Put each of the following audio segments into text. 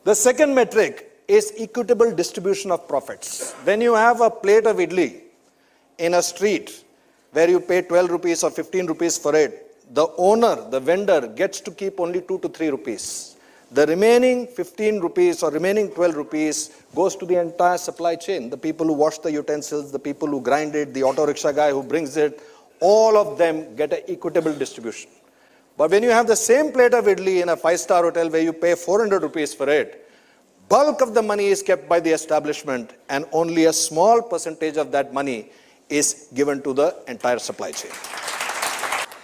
The second metric is equitable distribution of profits. When you have a plate of idli in a street where you pay 12 rupees or 15 rupees for it, the owner, the vendor, gets to keep only 2 to 3 rupees. The remaining 15 rupees or remaining 12 rupees goes to the entire supply chain. The people who wash the utensils, the people who grind it, the auto rickshaw guy who brings it, all of them get an equitable distribution. But when you have the same plate of idli in a 5-star hotel where you pay 400 rupees for it, bulk of the money is kept by the establishment and only a small percentage of that money is given to the entire supply chain.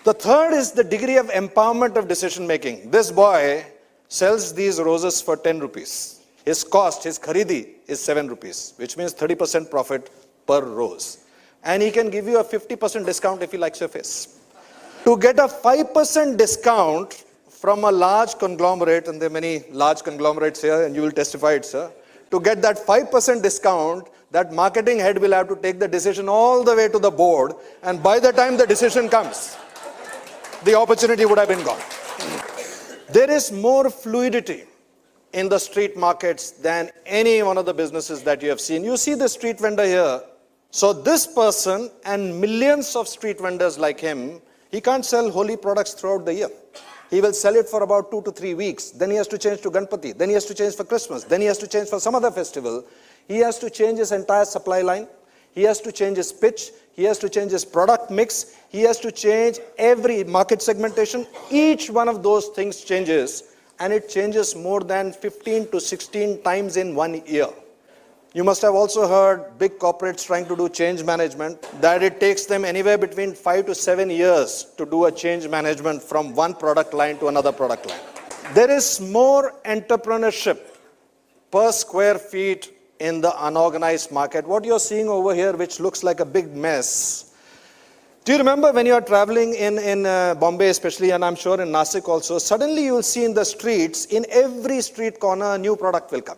The third is the degree of empowerment of decision making. This boy sells these roses for 10 rupees. His cost, his kharidi, is 7 rupees, which means 30% profit per rose. And he can give you a 50% discount if he likes your face. To get a 5% discount from a large conglomerate, and there are many large conglomerates here, and you will testify it, sir. To get that 5% discount, that marketing head will have to take the decision all the way to the board, and by the time the decision comes, the opportunity would have been gone. There is more fluidity in the street markets than any one of the businesses that you have seen. You see the street vendor here. So this person and millions of street vendors like him, he can't sell holy products throughout the year. He will sell it for about 2 to 3 weeks. Then he has to change to Ganpati. Then he has to change for Christmas. Then he has to change for some other festival. He has to change his entire supply line. He has to change his pitch. He has to change his product mix. He has to change every market segmentation. Each one of those things changes, and it changes more than 15 to 16 times in 1 year. You must have also heard big corporates trying to do change management, that it takes them anywhere between 5 to 7 years to do a change management from one product line to another product line. There is more entrepreneurship per square feet in the unorganized market. What you're seeing over here, which looks like a big mess. Do you remember when you are traveling in Bombay especially, and I'm sure in Nasik also, suddenly you will see in the streets, in every street corner, a new product will come.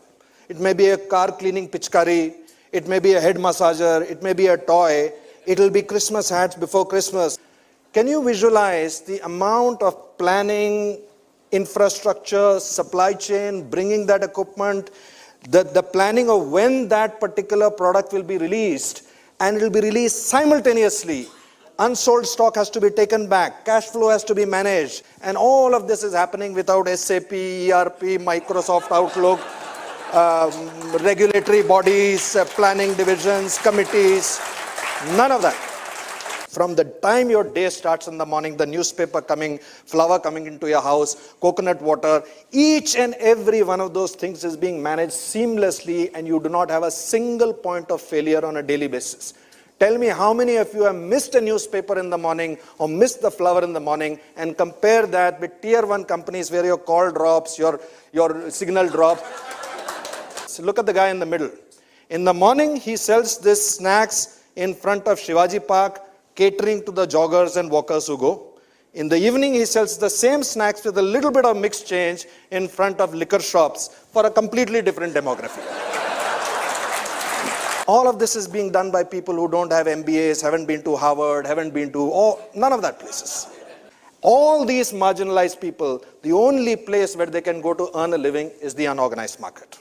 It may be a car cleaning pitchkari, it may be a head massager, it may be a toy, it will be Christmas hats before Christmas. Can you visualize the amount of planning, infrastructure, supply chain, bringing that equipment, the planning of when that particular product will be released, and it will be released simultaneously. Unsold stock has to be taken back, cash flow has to be managed, and all of this is happening without SAP, ERP, Microsoft Outlook, regulatory bodies, planning divisions, committees, none of that. From the time your day starts in the morning, the newspaper coming, flower coming into your house, coconut water, each and every one of those things is being managed seamlessly, and you do not have a single point of failure on a daily basis. Tell me how many of you have missed a newspaper in the morning or missed the flower in the morning, and compare that with tier 1 companies where your call drops, your signal drops. So look at the guy in the middle. In the morning, he sells these snacks in front of Shivaji Park, catering to the joggers and walkers who go. In the evening, he sells the same snacks with a little bit of mixed change in front of liquor shops for a completely different demographic. All of this is being done by people who don't have MBAs, haven't been to Harvard, haven't been to none of that places. All these marginalized people, the only place where they can go to earn a living is the unorganized market.